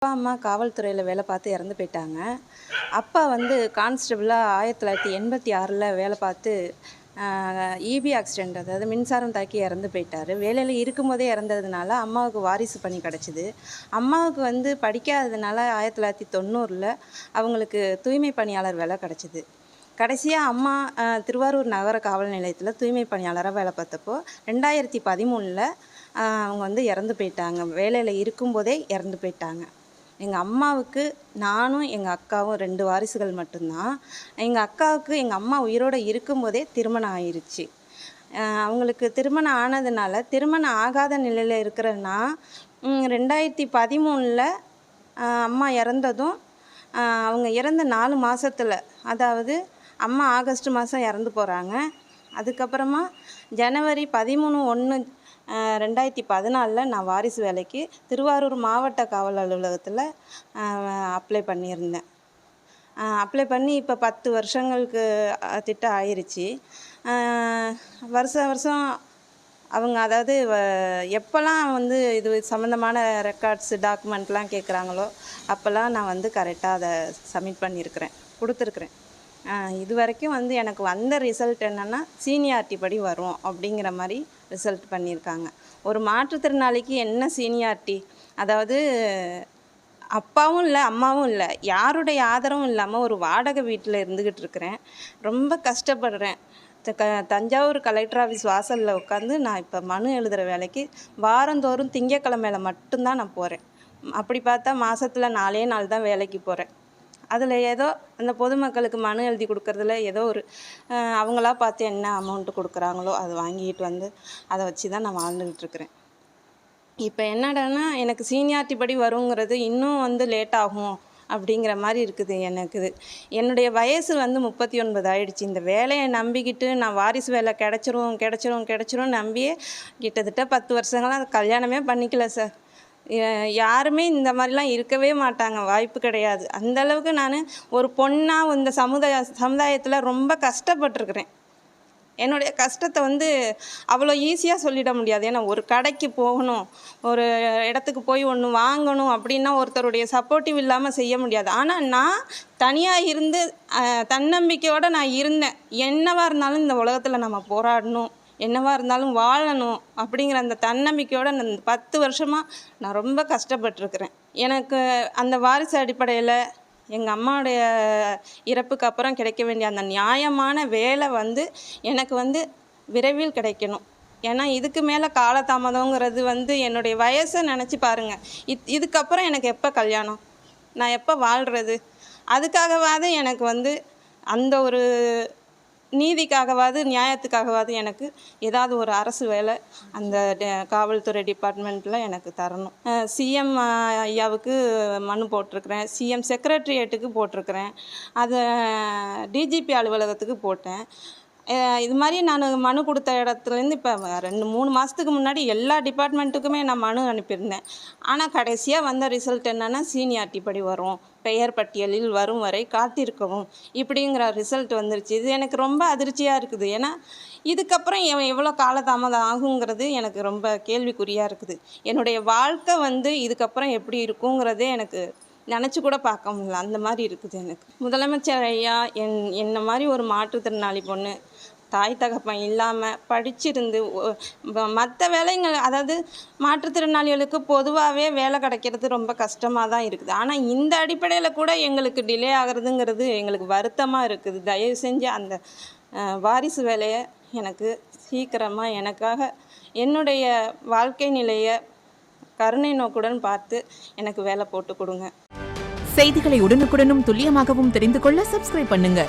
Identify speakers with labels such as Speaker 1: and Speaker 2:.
Speaker 1: அப்பா அம்மா காவல்துறையில் வேலை பார்த்து இறந்து போயிட்டாங்க. அப்பா வந்து கான்ஸ்டபிளாக 1986 வேலை பார்த்து இபி ஆக்சிடெண்ட், அதாவது மின்சாரம் தாக்கி இறந்து போயிட்டார். வேலையில் இருக்கும்போதே இறந்ததுனால அம்மாவுக்கு வாரிசு பணி கிடச்சிது. அம்மாவுக்கு வந்து படிக்காததுனால 1990 அவங்களுக்கு தூய்மை பணியாளர் வேலை கிடச்சிது. கடைசியாக அம்மா திருவாரூர் நகர காவல் நிலையத்தில் தூய்மை பணியாளராக வேலை பார்த்தப்போ 2013 அவங்க வந்து இறந்து போயிட்டாங்க. வேலையில் இருக்கும்போதே இறந்து போயிட்டாங்க. எங்கள் அம்மாவுக்கு நானும் எங்கள் அக்காவும் 2 வாரிசுகள் மட்டும்தான். எங்கள் அக்காவுக்கு எங்கள் அம்மா உயிரோடு இருக்கும்போதே திருமணம் ஆயிடுச்சு. அவங்களுக்கு திருமணம் ஆனதுனால திருமணம் ஆகாத நிலையில் இருக்கிறன்னா 2013 அம்மா இறந்ததும் அவங்க இறந்த 4 மாதத்தில், அதாவது அம்மா ஆகஸ்ட் மாதம் இறந்து போகிறாங்க. அதுக்கப்புறமா ஜனவரி 13/1/2014 நான் வாரிசு வேலைக்கு திருவாரூர் மாவட்ட காவல் அலுவலகத்தில் அப்ளை பண்ணியிருந்தேன். அப்ளை பண்ணி இப்போ 10 வருஷங்களுக்கு திட்டம் ஆயிடுச்சு. வருஷம் அவங்க, அதாவது எப்போல்லாம் வந்து இது சம்மந்தமான ரெக்கார்ட்ஸு டாக்குமெண்ட்லாம் கேட்குறாங்களோ அப்போல்லாம் நான் வந்து கரெக்டாக அதை சப்மிட் பண்ணியிருக்கிறேன், கொடுத்துருக்குறேன். இது வரைக்கும் வந்து எனக்கு வந்த ரிசல்ட் என்னென்னா சீனியாரிட்டி படி வரும் அப்படிங்கிற மாதிரி ரிசல்ட் பண்ணியிருக்காங்க. ஒரு மாற்றுத்திறனாளிக்கு என்ன சீனியாரிட்டி, அதாவது அப்பாவும் இல்லை அம்மாவும் இல்லை, யாருடைய ஆதரவும் இல்லாமல் ஒரு வாடகை வீட்டில் இருந்துக்கிட்டு இருக்கிறேன். ரொம்ப கஷ்டப்படுறேன். தஞ்சாவூர் கலெக்டர் ஆஃபீஸ் வாசலில் உட்காந்து நான் இப்போ மனு எழுதுகிற வேலைக்கு வாரந்தோறும் திங்கக்கிழமையில் மட்டும்தான் நான் போகிறேன். அப்படி பார்த்தா மாதத்தில் 4 நாள் தான் வேலைக்கு போகிறேன். அதில் ஏதோ அந்த பொதுமக்களுக்கு மனு எழுதி கொடுக்குறதுல ஏதோ ஒரு அவங்களா பார்த்து என்ன அமௌண்ட்டு கொடுக்குறாங்களோ அதை வாங்கிட்டு வந்து அதை வச்சு தான் நான் வாழ்ந்துக்கிட்டு இருக்கிறேன். இப்போ என்னடான்னா எனக்கு சீனியாரிட்டி படி வருங்கிறது இன்னும் வந்து லேட் ஆகும் அப்படிங்கிற மாதிரி இருக்குது. என்னுடைய வயசு வந்து 39 ஆயிடுச்சு. இந்த வேலையை நம்பிக்கிட்டு நான் வாரிசு வேலை கிடச்சிரும் நம்பியே கிட்டத்தட்ட 10 வருஷங்களாக கல்யாணமே பண்ணிக்கல சார். யாருமே இந்த மாதிரிலாம் இருக்கவே மாட்டாங்க, வாய்ப்பு கிடையாது. அந்தளவுக்கு நான் ஒரு பொண்ணாக இந்த சமுதாயத்தில் ரொம்ப கஷ்டப்பட்டுருக்குறேன். என்னுடைய கஷ்டத்தை வந்து அவ்வளோ ஈஸியாக சொல்லிட முடியாது. ஏன்னா ஒரு கடைக்கு போகணும், ஒரு இடத்துக்கு போய் ஒன்று வாங்கணும் அப்படின்னா ஒருத்தருடைய சப்போர்ட்டிவ் இல்லாமல் செய்ய முடியாது. ஆனால் நான் தனியாக இருந்து தன்னம்பிக்கையோடு நான் இருந்தேன். என்னவாக இருந்தாலும் இந்த உலகத்தில் நம்ம போராடணும், என்னவாக இருந்தாலும் வாழணும் அப்படிங்கிற அந்த தன்னம்பிக்கையோடு அந்த 10 வருஷமாக நான் ரொம்ப கஷ்டப்பட்டுருக்குறேன். எனக்கு அந்த வாரிசு அடிப்படையில் எங்கள் அம்மாவுடைய இறப்புக்கு அப்புறம் கிடைக்க வேண்டிய அந்த நியாயமான வேலை வந்து எனக்கு வந்து விரைவில் கிடைக்கணும். ஏன்னா இதுக்கு மேலே காலதாமதங்கிறது வந்து என்னுடைய வயசை நினச்சி பாருங்கள். இதுக்கப்புறம் எனக்கு எப்போ கல்யாணம், நான் எப்போ வாழ்கிறது? அதுக்காகவாது எனக்கு வந்து அந்த ஒரு நீதிக்காகவாது நியாயத்துக்காகவாது எனக்கு ஏதாவது ஒரு அரசு வேலை அந்த காவல்துறை டிபார்ட்மெண்ட்டில் எனக்கு தரணும். சிஎம் ஐயாவுக்கு மனு போட்டிருக்கிறேன், சிஎம் செக்ரட்டரியேட்டுக்கு போட்டிருக்கிறேன், அதை டிஜிபி அலுவலகத்துக்கு போட்டேன். இது மாதிரி நான் மனு கொடுத்த இடத்துலேருந்து இப்போ 2-3 மாதத்துக்கு முன்னாடி எல்லா டிபார்ட்மெண்ட்டுக்குமே நான் மனு அனுப்பியிருந்தேன். ஆனால் கடைசியாக வந்த ரிசல்ட் என்னென்னா சீனியாரிட்டி படி வரும், பெயர் பட்டியலில் வரும் வரை காத்திருக்கவும் இப்படிங்கிற ரிசல்ட் வந்துருச்சு. இது எனக்கு ரொம்ப அதிர்ச்சியாக இருக்குது. ஏன்னா இதுக்கப்புறம் எவ்வளோ காலதாமதம் ஆகுங்கிறது எனக்கு ரொம்ப கேள்விக்குறியாக இருக்குது. என்னுடைய வாழ்க்கை வந்து இதுக்கப்புறம் எப்படி இருக்குங்கிறதே எனக்கு நினச்சி கூட பார்க்க முடியல, அந்த மாதிரி இருக்குது எனக்கு. முதலமைச்சர் ஐயா என்ன மாதிரி ஒரு மாற்றுத்திறனாளி பொண்ணு, தாய் தகப்பன் இல்லாமல் படிச்சிருந்து மற்ற வேலைங்கள், அதாவது மாற்றுத்திறனாளிகளுக்கு பொதுவாகவே வேலை கிடைக்கிறது ரொம்ப கஷ்டமாக தான் இருக்குது. ஆனால் இந்த அடிப்படையில் கூட எங்களுக்கு டிலே ஆகிறதுங்கிறது எங்களுக்கு வருத்தமாக இருக்குது. தயவு செஞ்சு அந்த வாரிசு வேலையை எனக்கு சீக்கிரமாக எனக்காக என்னுடைய வாழ்க்கை நிலையை கருணை நோக்குடன் பார்த்து எனக்கு வேலை போட்டு கொடுங்க.
Speaker 2: செய்திகளை உடனுக்குடனும் துல்லியமாகவும் தெரிந்து கொள்ள சப்ஸ்கிரைப் பண்ணுங்க.